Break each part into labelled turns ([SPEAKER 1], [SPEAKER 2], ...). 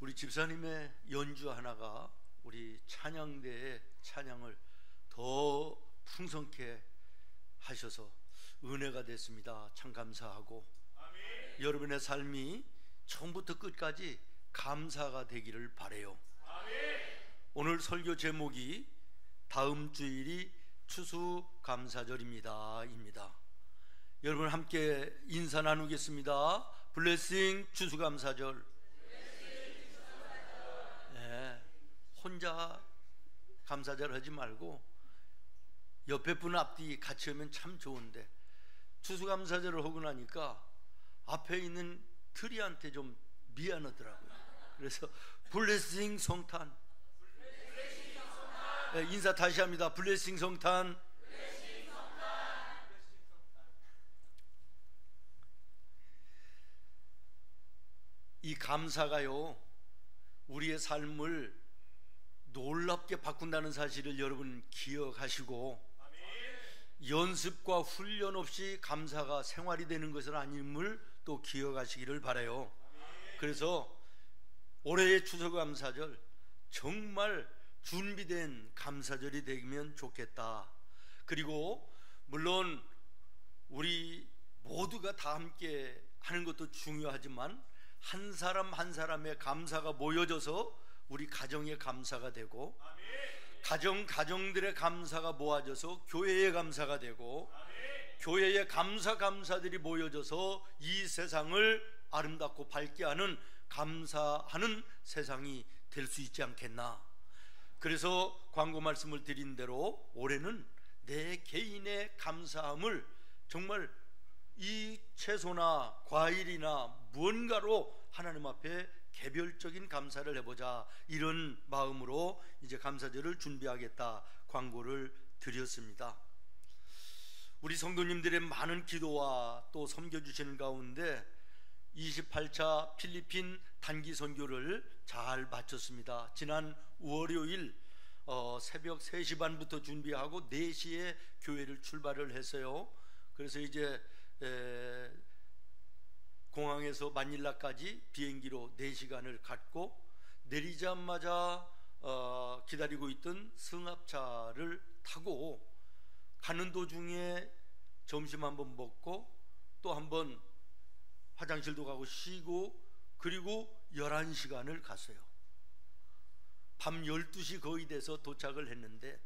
[SPEAKER 1] 우리 집사님의 연주 하나가 우리 찬양대의 찬양을 더 풍성케 하셔서 은혜가 됐습니다. 참 감사하고 아멘. 여러분의 삶이 처음부터 끝까지 감사가 되기를 바라요. 아멘. 오늘 설교 제목이 다음 주일이 추수감사절입니다 입니다. 여러분 함께 인사 나누겠습니다. 블레싱 추수감사절. 네, 혼자 감사절 하지 말고 옆에 분 앞뒤 같이 하면 참 좋은데, 추수감사절을 하고 나니까 앞에 있는 트리한테 좀 미안하더라고요. 그래서 블레싱 성탄. 네, 인사 다시 합니다. 블레싱 성탄. 이 감사가요, 우리의 삶을 놀랍게 바꾼다는 사실을 여러분 기억하시고, 연습과 훈련 없이 감사가 생활이 되는 것은 아님을 또 기억하시기를 바라요. 그래서 올해의 추수감사절 정말 준비된 감사절이 되면 좋겠다. 그리고 물론 우리 모두가 다 함께 하는 것도 중요하지만 한 사람 한 사람의 감사가 모여져서 우리 가정의 감사가 되고, 가정들의 감사가 모아져서 교회의 감사가 되고, 교회의 감사들이 모여져서 이 세상을 아름답고 밝게 하는 감사하는 세상이 될 수 있지 않겠나. 그래서 광고 말씀을 드린 대로 올해는 내 개인의 감사함을 정말 이 채소나 과일이나 무언가로 하나님 앞에 개별적인 감사를 해보자, 이런 마음으로 이제 감사절을 준비하겠다 광고를 드렸습니다. 우리 성도님들의 많은 기도와 또 섬겨주시는 가운데 28차 필리핀 단기 선교를 잘 마쳤습니다. 지난 월요일 새벽 3시 반부터 준비하고 4시에 교회를 출발을 했어요. 그래서 이제 공항에서 마닐라까지 비행기로 4시간을 갔고, 내리자마자 기다리고 있던 승합차를 타고 가는 도중에 점심 한번 먹고 또 한번 화장실도 가고 쉬고, 그리고 11시간을 갔어요. 밤 12시 거의 돼서 도착을 했는데,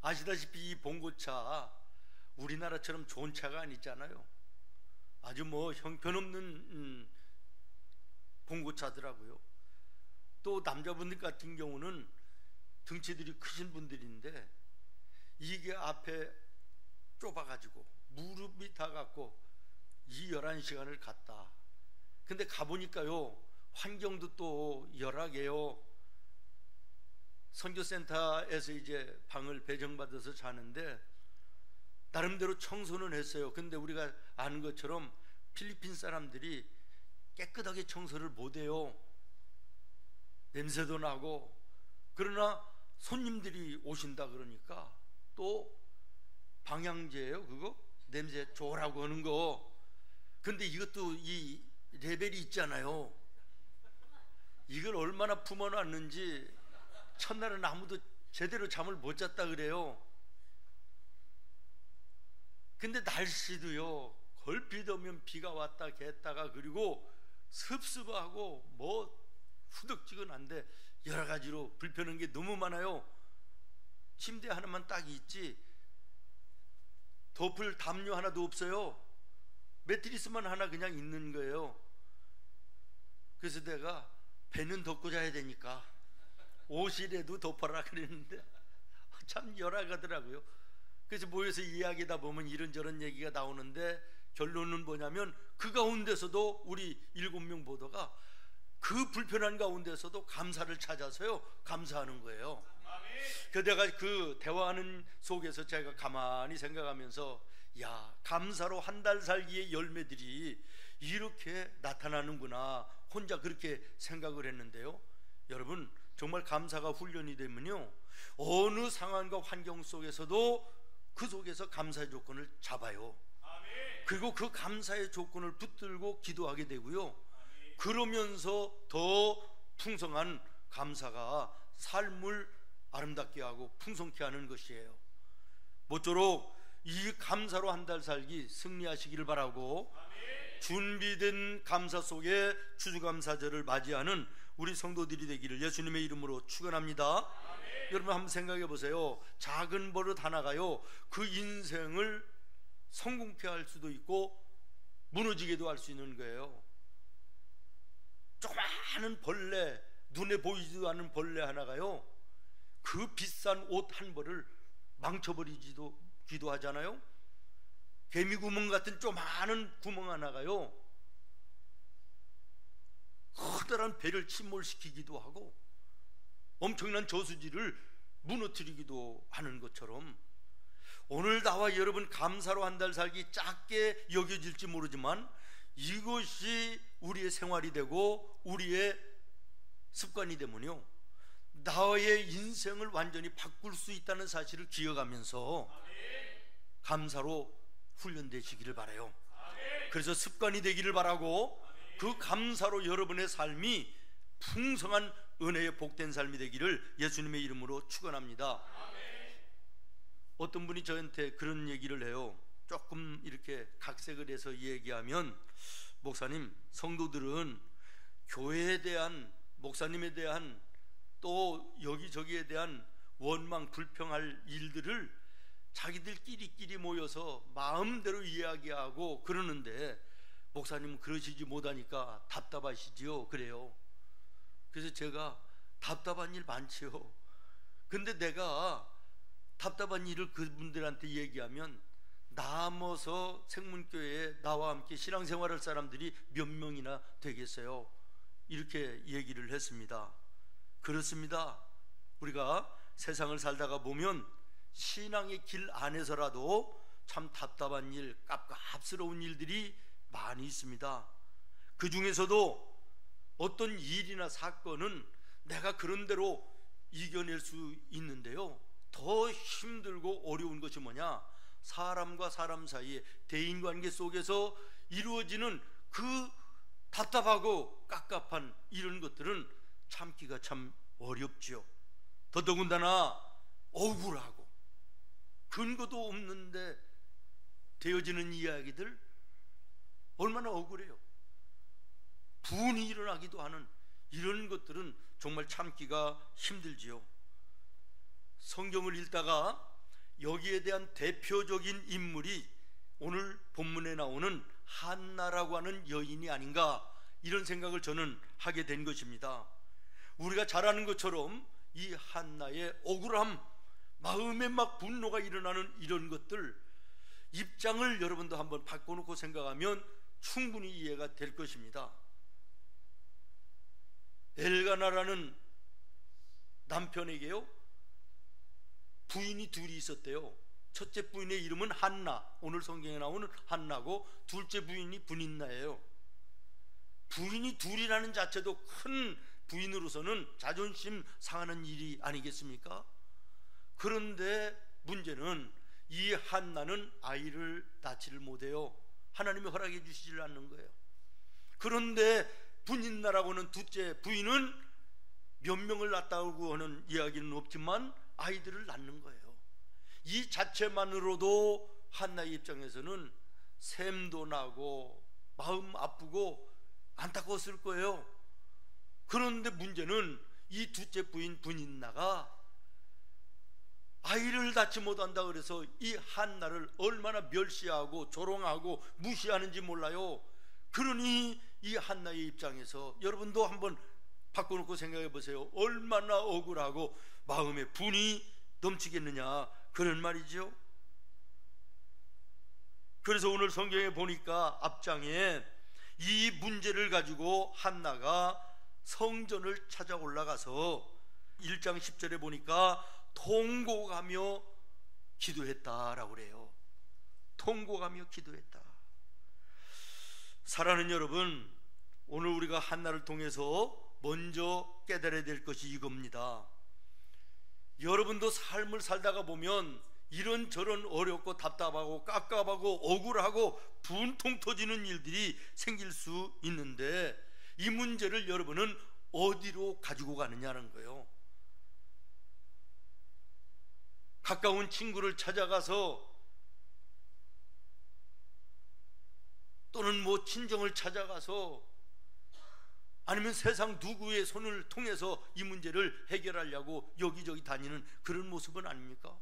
[SPEAKER 1] 아시다시피 이 봉고차 우리나라처럼 좋은 차가 아니잖아요. 아주 뭐 형편없는 봉고차더라고요. 또 남자분들 같은 경우는 등치들이 크신 분들인데 이게 앞에 좁아가지고 무릎이 다 갔고 이 11시간을 갔다. 근데 가보니까요, 환경도 또 열악해요. 선교센터에서 이제 방을 배정받아서 자는데 나름대로 청소는 했어요. 근데 우리가 아는 것처럼 필리핀 사람들이 깨끗하게 청소를 못해요. 냄새도 나고. 그러나 손님들이 오신다 그러니까 또 방향제예요, 그거? 냄새 좋으라고 하는 거. 근데 이것도 이 레벨이 있잖아요. 이걸 얼마나 품어놨는지 첫날은 아무도 제대로 잠을 못 잤다 그래요. 근데 날씨도요, 걸핏 오면 비가 왔다 겠다가, 그리고 습습하고 뭐 후덕지근한데 여러 가지로 불편한 게 너무 많아요. 침대 하나만 딱 있지 덮을 담요 하나도 없어요. 매트리스만 하나 그냥 있는 거예요. 그래서 내가 배는 덮고 자야 되니까 옷이라도 덮어라 그랬는데 참 열악하더라고요. 그래서 모여서 이야기하다 보면 이런저런 얘기가 나오는데 결론은 뭐냐면, 그 가운데서도 우리 7명 보도가 그 불편한 가운데서도 감사를 찾아서요, 감사하는 거예요. 그 내가 그 대화하는 속에서 제가 가만히 생각하면서, 야, 감사로 한 달 살기의 열매들이 이렇게 나타나는구나, 혼자 그렇게 생각을 했는데요. 여러분, 정말 감사가 훈련이 되면요, 어느 상황과 환경 속에서도 그 속에서 감사의 조건을 잡아요. 그리고 그 감사의 조건을 붙들고 기도하게 되고요. 그러면서 더 풍성한 감사가 삶을 아름답게 하고 풍성케 하는 것이에요. 모쪼록 이 감사로 한 달 살기 승리하시기를 바라고, 준비된 감사 속에 추수감사절을 맞이하는 우리 성도들이 되기를 예수님의 이름으로 축원합니다. 여러분 한번 생각해 보세요. 작은 버릇 하나가요, 그 인생을 성공케 할 수도 있고 무너지게도 할 수 있는 거예요. 조그마한 벌레, 눈에 보이지도 않는 벌레 하나가요, 그 비싼 옷 한 벌을 망쳐버리기도 하잖아요. 개미 구멍 같은 조그마한 구멍 하나가요, 커다란 배를 침몰시키기도 하고 엄청난 저수지를 무너뜨리기도 하는 것처럼, 오늘 나와 여러분 감사로 한 달 살기 작게 여겨질지 모르지만 이것이 우리의 생활이 되고 우리의 습관이 되면요, 나의 인생을 완전히 바꿀 수 있다는 사실을 기억하면서 감사로 훈련되시기를 바라요. 그래서 습관이 되기를 바라고, 그 감사로 여러분의 삶이 풍성한 은혜의 복된 삶이 되기를 예수님의 이름으로 축원합니다. 어떤 분이 저한테 그런 얘기를 해요. 조금 이렇게 각색을 해서 얘기하면, 목사님, 성도들은 교회에 대한, 목사님에 대한, 또 여기저기에 대한 원망 불평할 일들을 자기들끼리 모여서 마음대로 이야기하고 그러는데 목사님은 그러시지 못하니까 답답하시지요. 그래요. 그래서 제가 답답한 일 많지요. 근데 내가 답답한 일을 그분들한테 얘기하면 남아서 생문교회에 나와 함께 신앙생활할 사람들이 몇 명이나 되겠어요? 이렇게 얘기를 했습니다. 그렇습니다. 우리가 세상을 살다가 보면 신앙의 길 안에서라도 참 답답한 일, 깝깝스러운 일들이 많이 있습니다. 그 중에서도 어떤 일이나 사건은 내가 그런 대로 이겨낼 수 있는데요, 더 힘들고 어려운 것이 뭐냐, 사람과 사람 사이에 대인관계 속에서 이루어지는 그 답답하고 깝깝한 이런 것들은 참기가 참 어렵지요. 더더군다나 억울하고 근거도 없는데 되어지는 이야기들, 얼마나 억울해요. 분이 일어나기도 하는 이런 것들은 정말 참기가 힘들지요. 성경을 읽다가 여기에 대한 대표적인 인물이 오늘 본문에 나오는 한나라고 하는 여인이 아닌가, 이런 생각을 저는 하게 된 것입니다. 우리가 잘 아는 것처럼 이 한나의 억울함, 마음에 막 분노가 일어나는 이런 것들, 입장을 여러분도 한번 바꿔놓고 생각하면 충분히 이해가 될 것입니다. 엘가나라는 남편에게요, 부인이 둘이 있었대요. 첫째 부인의 이름은 한나, 오늘 성경에 나오는 한나고, 둘째 부인이 분인나예요. 부인이 둘이라는 자체도 큰 부인으로서는 자존심 상하는 일이 아니겠습니까? 그런데 문제는 이 한나는 아이를 낳지를 못해요. 하나님이 허락해 주시질 않는 거예요. 그런데 분인나라고는 둘째 부인은 몇 명을 낳았다고 하는 이야기는 없지만 아이들을 낳는 거예요. 이 자체만으로도 한나의 입장에서는 샘도 나고 마음 아프고 안타까웠을 거예요. 그런데 문제는 이 둘째 부인 분인나가 아이를 낳지 못한다 그래서 이 한나를 얼마나 멸시하고 조롱하고 무시하는지 몰라요. 그러니 이 한나의 입장에서 여러분도 한번 바꿔놓고 생각해 보세요. 얼마나 억울하고 마음에 분이 넘치겠느냐, 그런 말이죠. 그래서 오늘 성경에 보니까 앞장에 이 문제를 가지고 한나가 성전을 찾아 올라가서 1장 10절에 보니까 통곡하며 기도했다라고 그래요. 통곡하며 기도했다. 사랑하는 여러분, 오늘 우리가 한나를 통해서 먼저 깨달아야 될 것이 이겁니다. 여러분도 삶을 살다가 보면 이런저런 어렵고 답답하고 깝깝하고 억울하고 분통 터지는 일들이 생길 수 있는데, 이 문제를 여러분은 어디로 가지고 가느냐는 거예요. 가까운 친구를 찾아가서 또는 뭐 친정을 찾아가서 아니면 세상 누구의 손을 통해서 이 문제를 해결하려고 여기저기 다니는 그런 모습은 아닙니까?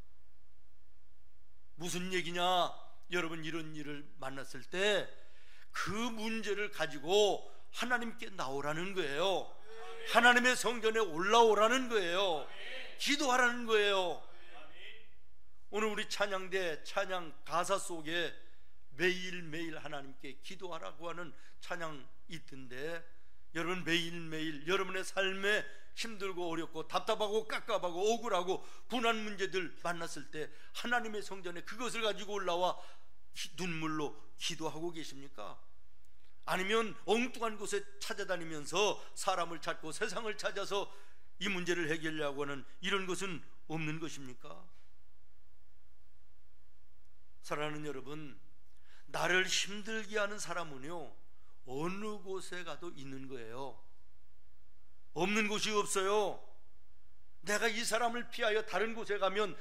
[SPEAKER 1] 무슨 얘기냐? 여러분, 이런 일을 만났을 때 그 문제를 가지고 하나님께 나오라는 거예요. 하나님의 성전에 올라오라는 거예요. 기도하라는 거예요. 오늘 우리 찬양대 찬양 가사 속에 매일매일 하나님께 기도하라고 하는 찬양이 있던데, 여러분 매일매일 여러분의 삶에 힘들고 어렵고 답답하고 깝깝하고 억울하고 분한 문제들 만났을 때 하나님의 성전에 그것을 가지고 올라와 눈물로 기도하고 계십니까? 아니면 엉뚱한 곳에 찾아다니면서 사람을 찾고 세상을 찾아서 이 문제를 해결하려고 하는 이런 것은 없는 것입니까? 사랑하는 여러분, 나를 힘들게 하는 사람은요 어느 곳에 가도 있는 거예요. 없는 곳이 없어요. 내가 이 사람을 피하여 다른 곳에 가면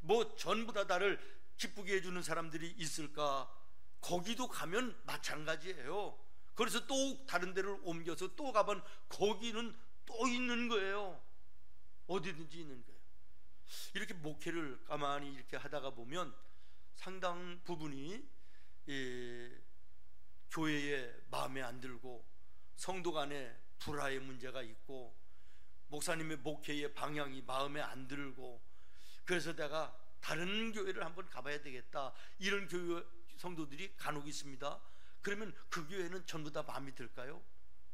[SPEAKER 1] 뭐 전부 다 나를 기쁘게 해주는 사람들이 있을까? 거기도 가면 마찬가지예요. 그래서 또 다른 데를 옮겨서 또 가면 거기는 또 있는 거예요. 어디든지 있는 거예요. 이렇게 목회를 가만히 이렇게 하다가 보면 상당 부분이 교회에 마음에 안 들고 성도 간에 불화의 문제가 있고 목사님의 목회의 방향이 마음에 안 들고, 그래서 내가 다른 교회를 한번 가봐야 되겠다, 이런 교회 성도들이 간혹 있습니다. 그러면 그 교회는 전부 다 마음에 들까요?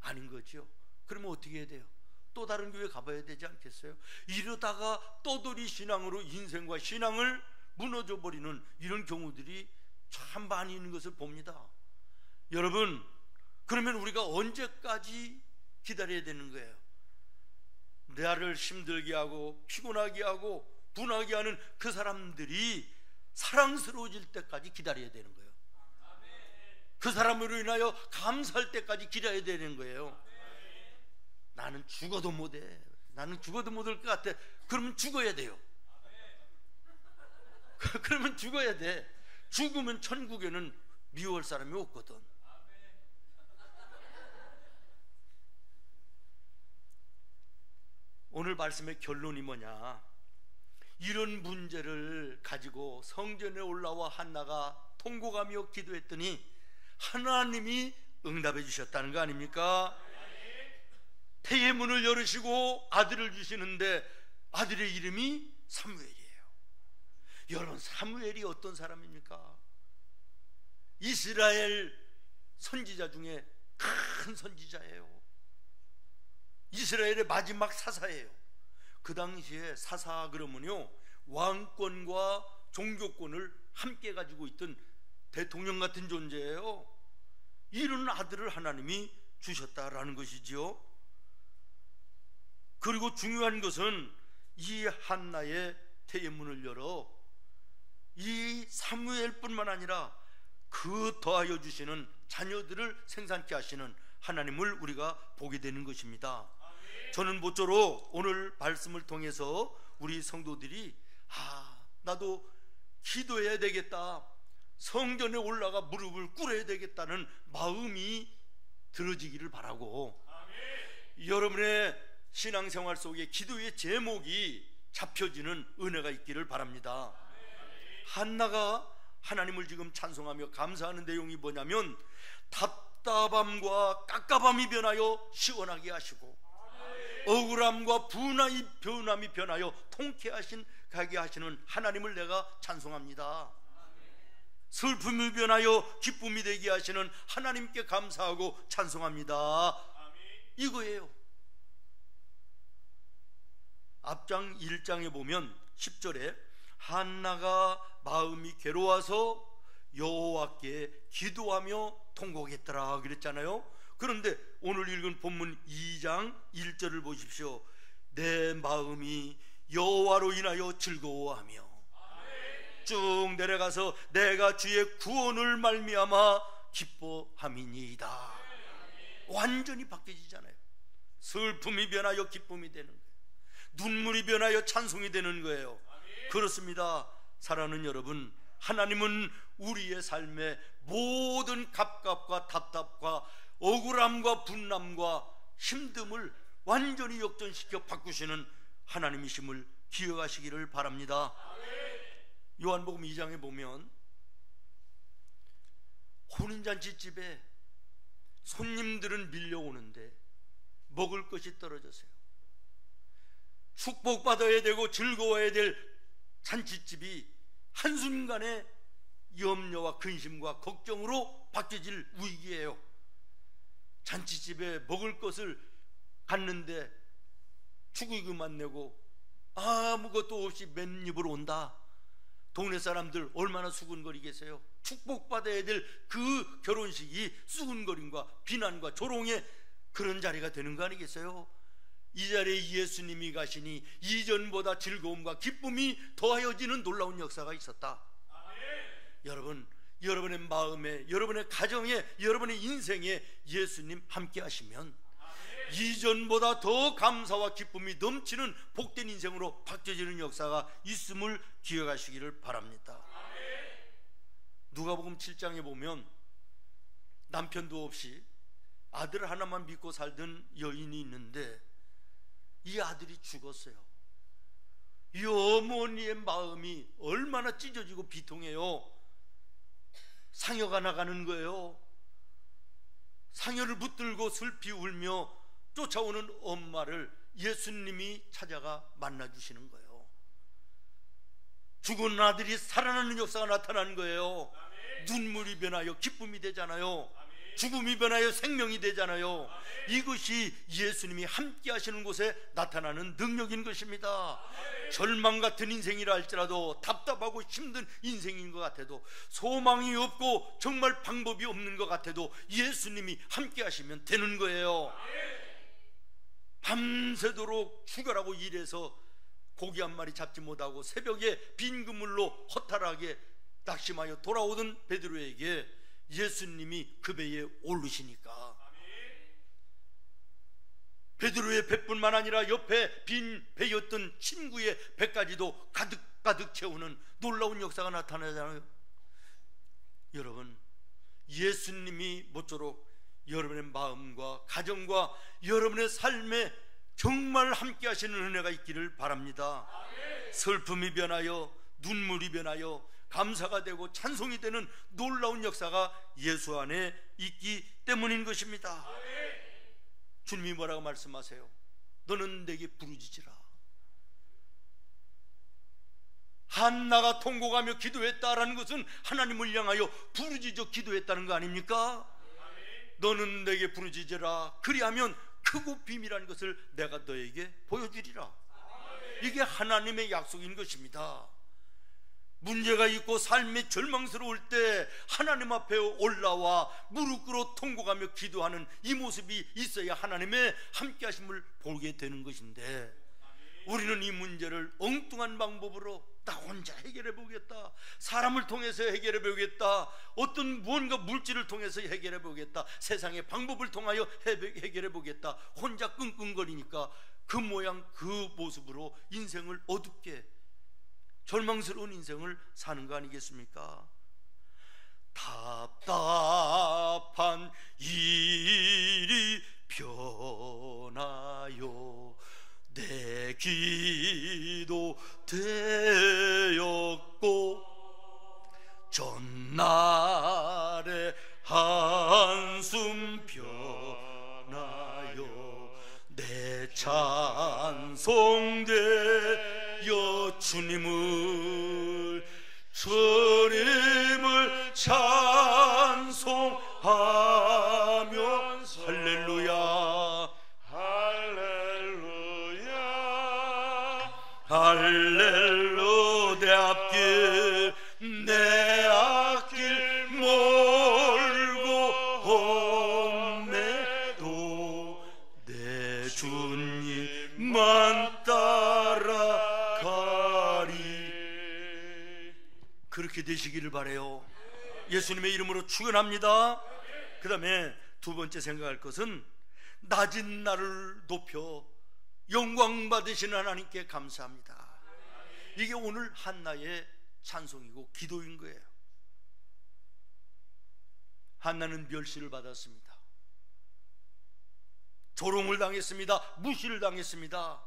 [SPEAKER 1] 아닌 거죠. 그러면 어떻게 해야 돼요? 또 다른 교회 가봐야 되지 않겠어요? 이러다가 떠돌이 신앙으로 인생과 신앙을 무너져 버리는 이런 경우들이 참 많이 있는 것을 봅니다. 여러분, 그러면 우리가 언제까지 기다려야 되는 거예요? 나를 힘들게 하고 피곤하게 하고 분하게 하는 그 사람들이 사랑스러워질 때까지 기다려야 되는 거예요. 그 사람으로 인하여 감사할 때까지 기다려야 되는 거예요. 나는 죽어도 못해, 나는 죽어도 못할 것 같아. 그러면 죽어야 돼요. 그러면 죽어야 돼. 죽으면 천국에는 미워할 사람이 없거든. 오늘 말씀의 결론이 뭐냐? 이런 문제를 가지고 성전에 올라와 한나가 통곡하며 기도했더니 하나님이 응답해 주셨다는 거 아닙니까? 태의 문을 열으시고 아들을 주시는데 아들의 이름이 사무엘이에요. 여러분, 사무엘이 어떤 사람입니까? 이스라엘 선지자 중에 큰 선지자예요. 이스라엘의 마지막 사사예요. 그 당시에 사사 그러면요, 왕권과 종교권을 함께 가지고 있던 대통령 같은 존재예요. 이런 아들을 하나님이 주셨다라는 것이지요. 그리고 중요한 것은 이 한나의 태의 문을 열어 이 사무엘뿐만 아니라 그 더하여 주시는 자녀들을 생산케 하시는 하나님을 우리가 보게 되는 것입니다. 저는 모쪼록 오늘 말씀을 통해서 우리 성도들이 나도 기도해야 되겠다, 성전에 올라가 무릎을 꿇어야 되겠다는 마음이 들어지기를 바라고, 여러분의 신앙생활 속에 기도의 제목이 잡혀지는 은혜가 있기를 바랍니다. 한나가 하나님을 지금 찬송하며 감사하는 내용이 뭐냐면 답답함과 깝깝함이 변하여 시원하게 하시고 억울함과 분함이 변하여 통쾌하게 하시는 하나님을 내가 찬송합니다. 슬픔이 변하여 기쁨이 되게 하시는 하나님께 감사하고 찬송합니다. 이거예요. 앞장 1장에 보면 10절에 한나가 마음이 괴로워서 여호와께 기도하며 통곡했더라 그랬잖아요. 그런데 오늘 읽은 본문 2장 1절을 보십시오. 내 마음이 여호와로 인하여 즐거워하며, 쭉 내려가서 내가 주의 구원을 말미암아 기뻐함이니이다. 완전히 바뀌어지잖아요. 슬픔이 변하여 기쁨이 되는 거예요. 눈물이 변하여 찬송이 되는 거예요. 그렇습니다. 사랑하는 여러분, 하나님은 우리의 삶의 모든 갑갑과 답답과 억울함과 분남과 힘듦을 완전히 역전시켜 바꾸시는 하나님이심을 기억하시기를 바랍니다. 요한복음 2장에 보면 혼인잔치집에 손님들은 밀려오는데 먹을 것이 떨어졌어요. 축복받아야 되고 즐거워야 될 잔치집이 한순간에 염려와 근심과 걱정으로 바뀌어질 위기예요. 잔치집에 먹을 것을 갔는데 축의금만 내고 아무것도 없이 맨입으로 온다. 동네 사람들 얼마나 수군거리겠어요. 축복받아야 될 그 결혼식이 수군거림과 비난과 조롱의 그런 자리가 되는 거 아니겠어요? 이 자리에 예수님이 가시니 이전보다 즐거움과 기쁨이 더하여지는 놀라운 역사가 있었다. 여러분, 여러분의 마음에, 여러분의 가정에, 여러분의 인생에 예수님 함께 하시면 이전보다 더 감사와 기쁨이 넘치는 복된 인생으로 바뀌어지는 역사가 있음을 기억하시기를 바랍니다. 누가복음 7장에 보면 남편도 없이 아들 하나만 믿고 살던 여인이 있는데 이 아들이 죽었어요. 이 어머니의 마음이 얼마나 찢어지고 비통해요. 상여가 나가는 거예요. 상여를 붙들고 슬피 울며 쫓아오는 엄마를 예수님이 찾아가 만나주시는 거예요. 죽은 아들이 살아나는 역사가 나타나는 거예요. 눈물이 변하여 기쁨이 되잖아요. 죽음이 변하여 생명이 되잖아요. 이것이 예수님이 함께 하시는 곳에 나타나는 능력인 것입니다. 절망 같은 인생이라 할지라도, 답답하고 힘든 인생인 것 같아도, 소망이 없고 정말 방법이 없는 것 같아도 예수님이 함께 하시면 되는 거예요. 밤새도록 죽어라고 일해서 고기 한 마리 잡지 못하고 새벽에 빈 그물로 허탈하게 낙심하여 돌아오던 베드로에게 예수님이 그 배에 오르시니까 베드로의 배뿐만 아니라 옆에 빈 배였던 친구의 배까지도 가득가득 채우는 놀라운 역사가 나타나잖아요. 여러분, 예수님이 모쪼록 여러분의 마음과 가정과 여러분의 삶에 정말 함께 하시는 은혜가 있기를 바랍니다. 슬픔이 변하여 눈물이 변하여 감사가 되고 찬송이 되는 놀라운 역사가 예수 안에 있기 때문인 것입니다. 주님이 뭐라고 말씀하세요? 너는 내게 부르짖으라. 한나가 통곡하며 기도했다라는 것은 하나님을 향하여 부르짖어 기도했다는 거 아닙니까? 너는 내게 부르짖으라. 그리하면 크고 비밀한 것을 내가 너에게 보여주리라. 이게 하나님의 약속인 것입니다. 문제가 있고 삶이 절망스러울 때 하나님 앞에 올라와 무릎 꿇어 통곡하며 기도하는 이 모습이 있어야 하나님의 함께 하심을 보게 되는 것인데, 우리는 이 문제를 엉뚱한 방법으로 나 혼자 해결해 보겠다, 사람을 통해서 해결해 보겠다, 어떤 무언가 물질을 통해서 해결해 보겠다, 세상의 방법을 통하여 해결해 보겠다, 혼자 끙끙거리니까 그 모양 그 모습으로 인생을 어둡게 절망스러운 인생을 사는 거 아니겠습니까? 답답한 일이 변하여 내 기도 되었고, 전날의 한숨 변하여 내 찬송 되어 주님을 찬송하며 할렐루야 할렐루. 내 앞길 내 앞길 멀고 험해도 내 주님만 따라가리. 그렇게 되시기를 바라요. 예수님의 이름으로 축원합니다. 그 다음에 두 번째 생각할 것은, 낮은 나를 높여 영광 받으시는 하나님께 감사합니다. 이게 오늘 한나의 찬송이고 기도인 거예요. 한나는 멸시를 받았습니다. 조롱을 당했습니다. 무시를 당했습니다.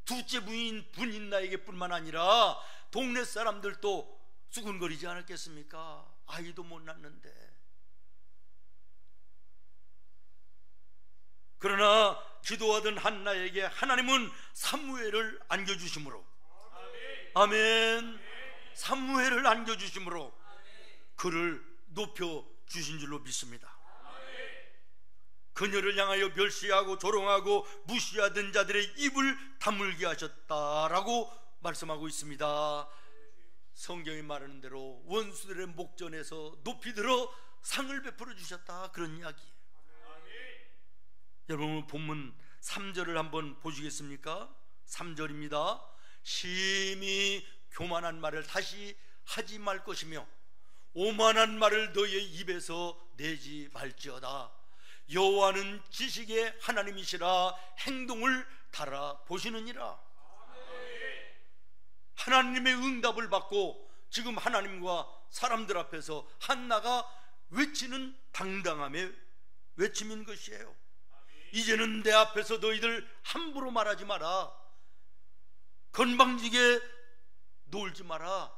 [SPEAKER 1] 둘째 부인 분인나에게 뿐만 아니라 동네 사람들도 수군거리지 않았겠습니까? 아이도 못 낳는데. 그러나 기도하던 한나에게 하나님은 사무엘을 안겨주심으로, 아멘, 사무엘을 안겨주심으로 그를 높여주신 줄로 믿습니다. 그녀를 향하여 멸시하고 조롱하고 무시하던 자들의 입을 다물게 하셨다라고 말씀하고 있습니다. 성경이 말하는 대로 원수들의 목전에서 높이 들어 상을 베풀어 주셨다, 그런 이야기예요. 여러분, 본문 3절을 한번 보시겠습니까? 3절입니다. 심히 교만한 말을 다시 하지 말 것이며 오만한 말을 너의 입에서 내지 말지어다. 여호와는 지식의 하나님이시라 행동을 달아보시느니라. 하나님의 응답을 받고 지금 하나님과 사람들 앞에서 한나가 외치는 당당함의 외침인 것이에요. 이제는 내 앞에서 너희들 함부로 말하지 마라. 건방지게 놀지 마라.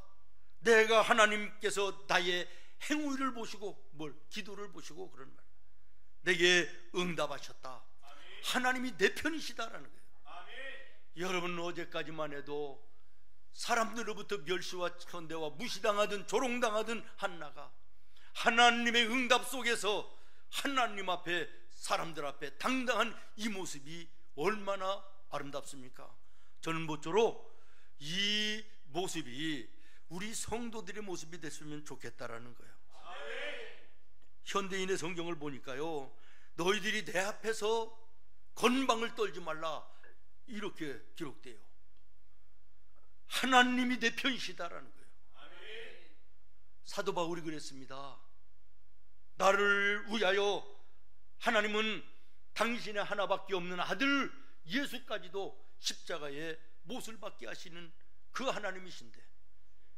[SPEAKER 1] 내가 하나님께서 나의 행위를 보시고 기도를 보시고 그런 말, 내게 응답하셨다. 하나님이 내 편이시다라는 거예요. 여러분, 어제까지만 해도 사람들로부터 멸시와 천대와 무시당하든 조롱당하든 한나가 하나님의 응답 속에서 하나님 앞에, 사람들 앞에 당당한 이 모습이 얼마나 아름답습니까? 저는 모쪼록 이 모습이 우리 성도들의 모습이 됐으면 좋겠다라는 거예요. 현대인의 성경을 보니까요, 너희들이 내 앞에서 건방을 떨지 말라, 이렇게 기록돼요. 하나님이 내 편이시다라는 거예요. 사도 바울이 그랬습니다. 나를 위하여 하나님은 당신의 하나밖에 없는 아들 예수까지도 십자가에 못을 받게 하시는 그 하나님이신데,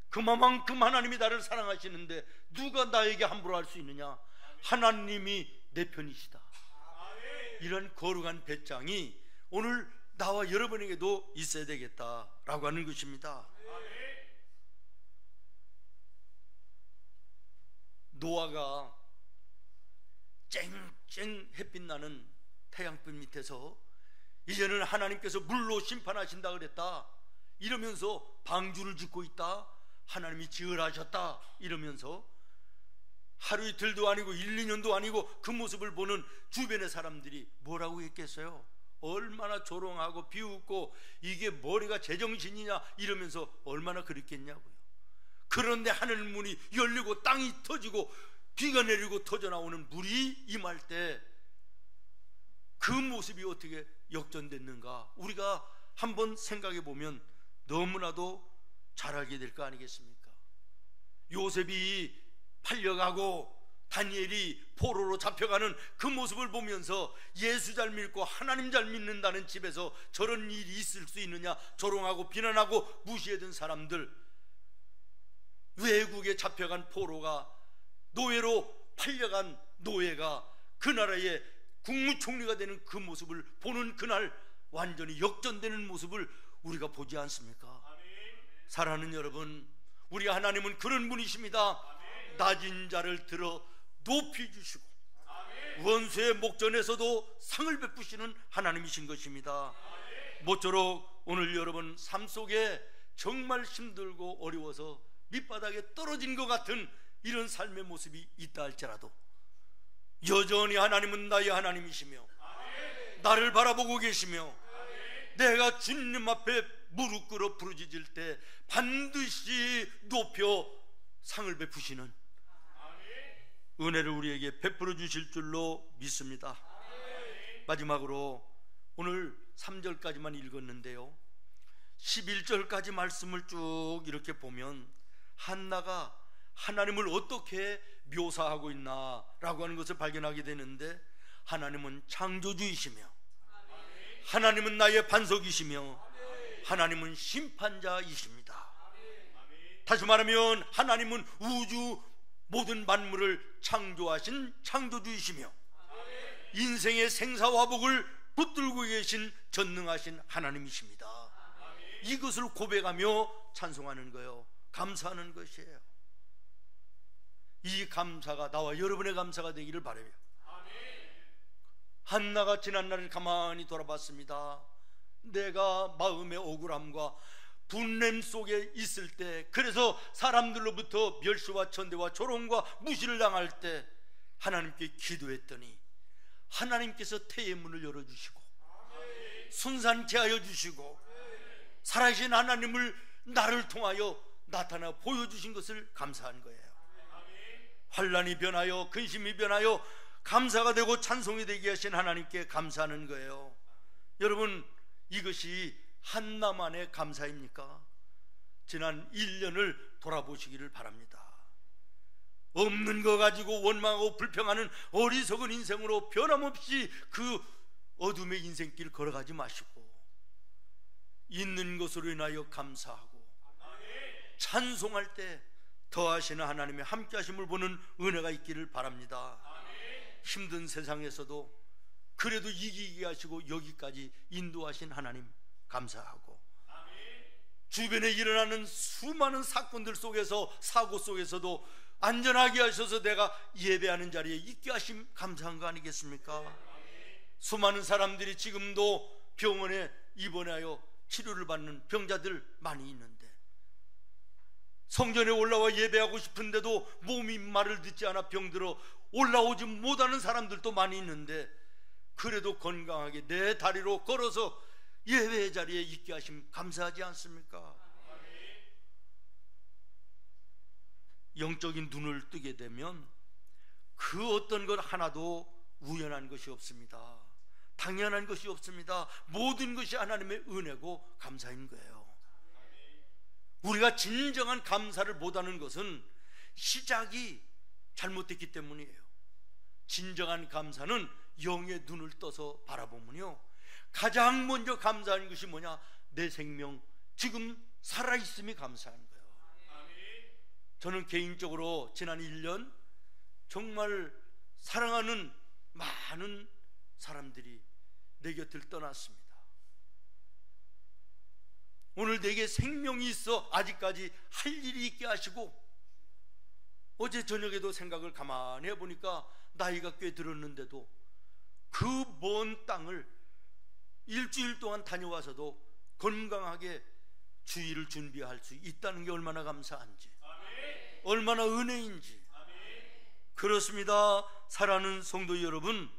[SPEAKER 1] 그만큼 하나님이 나를 사랑하시는데 누가 나에게 함부로 할 수 있느냐? 하나님이 내 편이시다. 이런 거룩한 배짱이 오늘 나와 여러분에게도 있어야 되겠다라고 하는 것입니다. 노아가 쨍쨍 햇빛 나는 태양빛 밑에서 이제는 하나님께서 물로 심판하신다 그랬다 이러면서 방주를 짓고 있다, 하나님이 지으라셨다 이러면서 하루 이틀도 아니고 1, 2년도 아니고 그 모습을 보는 주변의 사람들이 뭐라고 했겠어요? 얼마나 조롱하고 비웃고 이게 머리가 제정신이냐 이러면서 얼마나 그랬겠냐고요. 그런데 하늘 문이 열리고 땅이 터지고 비가 내리고 터져나오는 물이 임할 때 그 모습이 어떻게 역전됐는가, 우리가 한번 생각해 보면 너무나도 잘 알게 될 거 아니겠습니까? 요셉이 팔려가고 다니엘이 포로로 잡혀가는 그 모습을 보면서 예수 잘 믿고 하나님 잘 믿는다는 집에서 저런 일이 있을 수 있느냐, 조롱하고 비난하고 무시하던 사람들, 외국에 잡혀간 포로가 노예로 팔려간 노예가 그 나라의 국무총리가 되는 그 모습을 보는 그날 완전히 역전되는 모습을 우리가 보지 않습니까? 사랑하는 여러분, 우리 하나님은 그런 분이십니다. 낮은 자를 들어 높이 주시고 원수의 목전에서도 상을 베푸시는 하나님이신 것입니다. 모쪼록 오늘 여러분 삶 속에 정말 힘들고 어려워서 밑바닥에 떨어진 것 같은 이런 삶의 모습이 있다 할지라도 여전히 하나님은 나의 하나님이시며 나를 바라보고 계시며 내가 주님 앞에 무릎 꿇어 부르짖을 때 반드시 높여 상을 베푸시는 은혜를 우리에게 베풀어 주실 줄로 믿습니다. 마지막으로 오늘 3절까지만 읽었는데요, 11절까지 말씀을 쭉 이렇게 보면 한나가 하나님을 어떻게 묘사하고 있나라고 하는 것을 발견하게 되는데, 하나님은 창조주이시며 하나님은 나의 반석이시며 하나님은 심판자이십니다. 다시 말하면 하나님은 우주 모든 만물을 창조하신 창조주이시며 인생의 생사화복을 붙들고 계신 전능하신 하나님이십니다. 이것을 고백하며 찬송하는 거예요. 감사하는 것이에요. 이 감사가 나와 여러분의 감사가 되기를 바라요. 한나가 지난날을 가만히 돌아봤습니다. 내가 마음의 억울함과 분냄 속에 있을 때, 그래서 사람들로부터 멸시와 천대와 조롱과 무시를 당할 때 하나님께 기도했더니 하나님께서 태의 문을 열어주시고 순산케 하여 주시고 살아계신 하나님을 나를 통하여 나타나 보여주신 것을 감사한 거예요. 환난이 변하여 근심이 변하여 감사가 되고 찬송이 되게 하신 하나님께 감사하는 거예요. 여러분, 이것이 한나만의 감사입니까? 지난 1년을 돌아보시기를 바랍니다. 없는 거 가지고 원망하고 불평하는 어리석은 인생으로 변함없이 그 어둠의 인생길 걸어가지 마시고 있는 것으로 인하여 감사하고 찬송할 때 더하시는 하나님의 함께하심을 보는 은혜가 있기를 바랍니다. 힘든 세상에서도 그래도 이기게 하시고 여기까지 인도하신 하나님 감사하고, 주변에 일어나는 수많은 사건들 속에서 사고 속에서도 안전하게 하셔서 내가 예배하는 자리에 있게 하심 감사한 거 아니겠습니까? 수많은 사람들이 지금도 병원에 입원하여 치료를 받는 병자들 많이 있는데, 성전에 올라와 예배하고 싶은데도 몸이 말을 듣지 않아 병들어 올라오지 못하는 사람들도 많이 있는데, 그래도 건강하게 내 다리로 걸어서 예배의 자리에 있게 하심 감사하지 않습니까? 영적인 눈을 뜨게 되면 그 어떤 것 하나도 우연한 것이 없습니다. 당연한 것이 없습니다. 모든 것이 하나님의 은혜고 감사인 거예요. 우리가 진정한 감사를 못하는 것은 시작이 잘못됐기 때문이에요. 진정한 감사는 영의 눈을 떠서 바라보면요, 가장 먼저 감사하는 것이 뭐냐? 내 생명 지금 살아있음이 감사한 거예요. 저는 개인적으로 지난 1년 정말 사랑하는 많은 사람들이 내 곁을 떠났습니다. 오늘 내게 생명이 있어 아직까지 할 일이 있게 하시고, 어제 저녁에도 생각을 가만히 해보니까 나이가 꽤 들었는데도 그 먼 땅을 일주일 동안 다녀와서도 건강하게 주일을 준비할 수 있다는 게 얼마나 감사한지, 얼마나 은혜인지. 그렇습니다. 사랑하는 성도 여러분,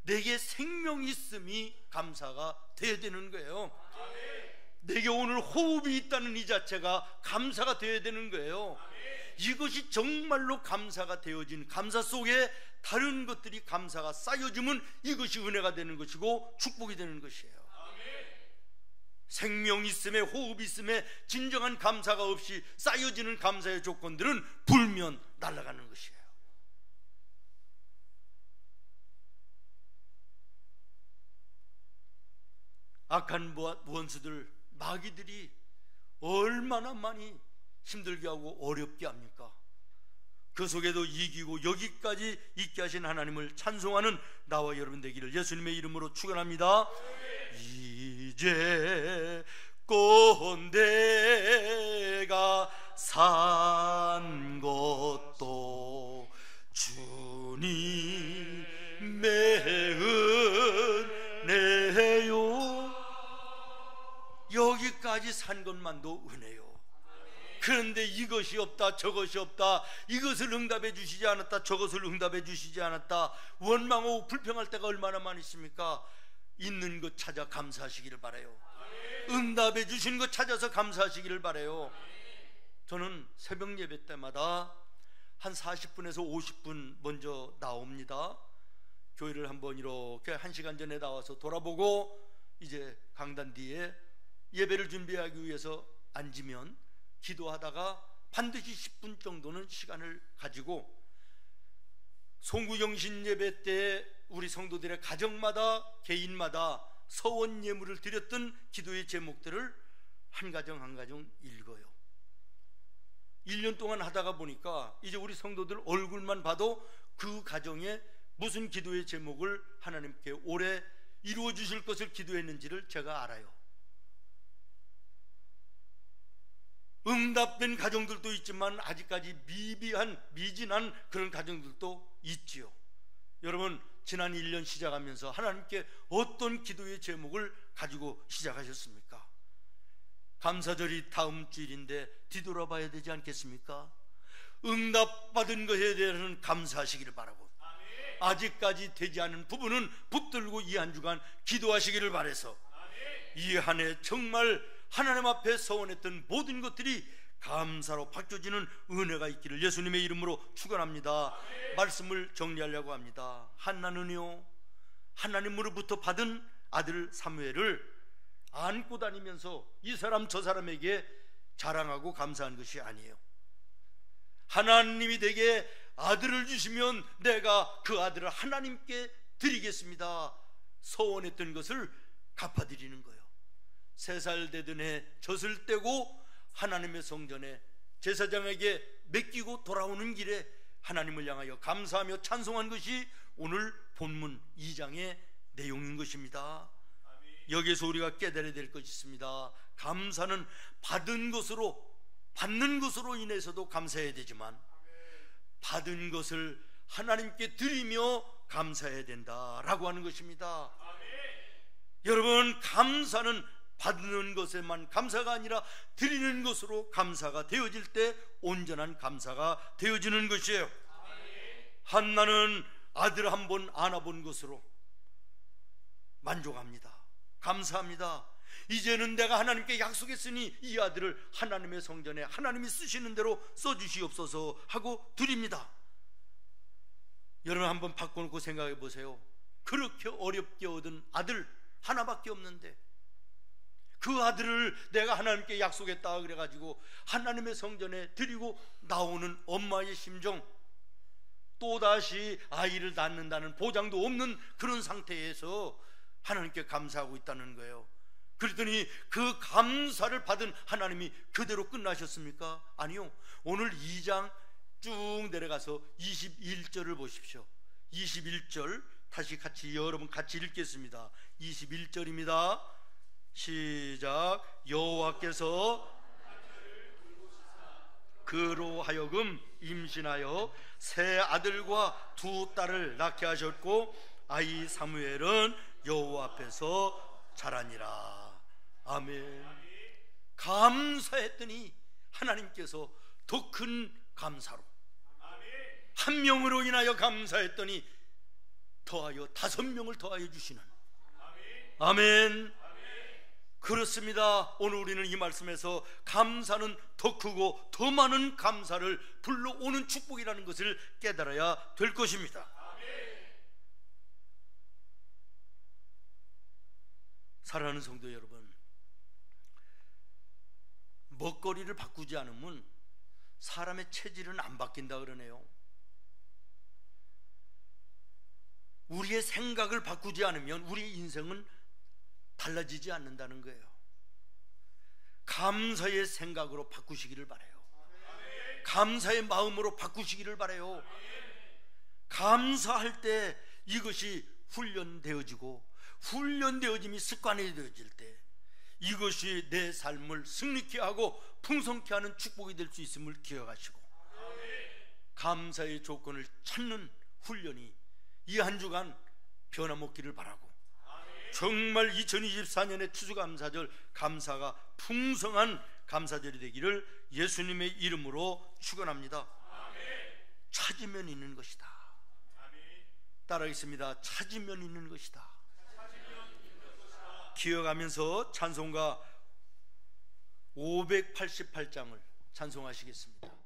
[SPEAKER 1] 내게 생명이 있음이 감사가 되어야 되는 거예요. 내게 오늘 호흡이 있다는 이 자체가 감사가 되어야 되는 거예요. 이것이 정말로 감사가 되어진, 감사 속에 다른 것들이 감사가 쌓여지면 이것이 은혜가 되는 것이고 축복이 되는 것이에요. 생명 있음에, 호흡 있음에 진정한 감사가 없이 쌓여지는 감사의 조건들은 불면 날아가는 것이에요. 악한 원수들, 마귀들이 얼마나 많이 힘들게 하고 어렵게 합니까? 그 속에도 이기고 여기까지 있게 하신 하나님을 찬송하는 나와 여러분 되기를 예수님의 이름으로 축원합니다. 이제껏 내가 산 것도 주님의 은혜요. 여기까지 산 것만도 은혜요. 그런데 이것이 없다, 저것이 없다, 이것을 응답해 주시지 않았다, 저것을 응답해 주시지 않았다, 원망하고 불평할 때가 얼마나 많이 있습니까? 있는 것 찾아 감사하시기를 바라요. 응답해 주신 것 찾아서 감사하시기를 바라요. 저는 새벽 예배 때마다 한 40분에서 50분 먼저 나옵니다. 교회를 한번 이렇게 1시간 전에 나와서 돌아보고 이제 강단 뒤에 예배를 준비하기 위해서 앉으면 기도하다가 반드시 10분 정도는 시간을 가지고 송구경신 예배 때 우리 성도들의 가정마다 개인마다 서원 예물을 드렸던 기도의 제목들을 한 가정 한 가정 읽어요. 1년 동안 하다가 보니까 이제 우리 성도들 얼굴만 봐도 그 가정에 무슨 기도의 제목을 하나님께 올해 이루어 주실 것을 기도했는지를 제가 알아요. 응답된 가정들도 있지만 아직까지 미진한 그런 가정들도 있지요. 여러분, 지난 1년 시작하면서 하나님께 어떤 기도의 제목을 가지고 시작하셨습니까? 감사절이 다음 주일인데 뒤돌아봐야 되지 않겠습니까? 응답받은 것에 대해서는 감사하시기를 바라고, 아직까지 되지 않은 부분은 붙들고 이 한 주간 기도하시기를 바라서 이 한 해 정말 하나님 앞에 서원했던 모든 것들이 감사로 바뀌어지는 은혜가 있기를 예수님의 이름으로 축원합니다. 말씀을 정리하려고 합니다. 한나는요, 하나님으로부터 받은 아들 사무엘을 안고 다니면서 이 사람 저 사람에게 자랑하고 감사한 것이 아니에요. 하나님이 내게 아들을 주시면 내가 그 아들을 하나님께 드리겠습니다. 서원했던 것을 갚아드리는 거예요. 3살 되던 해 젖을 떼고 하나님의 성전에 제사장에게 맡기고 돌아오는 길에 하나님을 향하여 감사하며 찬송한 것이 오늘 본문 2장의 내용인 것입니다. 여기에서 우리가 깨달아야 될 것이 있습니다. 감사는 받는 것으로 인해서도 감사해야 되지만 받은 것을 하나님께 드리며 감사해야 된다라고 하는 것입니다. 여러분, 감사는 받는 것에만 감사가 아니라 드리는 것으로 감사가 되어질 때 온전한 감사가 되어지는 것이에요. 한나는 아들 한 번 안아본 것으로 만족합니다. 감사합니다. 이제는 내가 하나님께 약속했으니 이 아들을 하나님의 성전에 하나님이 쓰시는 대로 써주시옵소서 하고 드립니다. 여러분, 한번 바꿔놓고 생각해 보세요. 그렇게 어렵게 얻은 아들 하나밖에 없는데 그 아들을 내가 하나님께 약속했다 그래가지고 하나님의 성전에 드리고 나오는 엄마의 심정, 또다시 아이를 낳는다는 보장도 없는 그런 상태에서 하나님께 감사하고 있다는 거예요. 그랬더니 그 감사를 받은 하나님이 그대로 끝나셨습니까? 아니요. 오늘 2장 쭉 내려가서 21절을 보십시오. 21절 다시 여러분 같이 읽겠습니다. 21절입니다. 시작. 여호와께서 그로 하여금 임신하여 세 아들과 두 딸을 낳게 하셨고 아이 사무엘은 여호와 앞에서 자라니라. 아멘. 감사했더니 하나님께서 더 큰 감사로 한 명으로 인하여 감사했더니 더하여 5명을 더하여 주시는. 아멘. 그렇습니다. 오늘 우리는 이 말씀에서 감사는 더 크고 더 많은 감사를 불러오는 축복이라는 것을 깨달아야 될 것입니다. 사랑하는 성도 여러분, 먹거리를 바꾸지 않으면 사람의 체질은 안 바뀐다 그러네요. 우리의 생각을 바꾸지 않으면 우리의 인생은 달라지지 않는다는 거예요. 감사의 생각으로 바꾸시기를 바라요. 감사의 마음으로 바꾸시기를 바라요. 감사할 때 이것이 훈련되어지고 훈련되어짐이 습관이 되어질 때 이것이 내 삶을 승리케 하고 풍성케 하는 축복이 될 수 있음을 기억하시고 감사의 조건을 찾는 훈련이 이 한 주간 변함없기를 바라고 정말 2024년의 추수감사절 감사가 풍성한 감사절이 되기를 예수님의 이름으로 축원합니다. 찾으면 있는 것이다. 따라하겠습니다. 찾으면 있는 것이다. 기억하면서 찬송가 588장을 찬송하시겠습니다.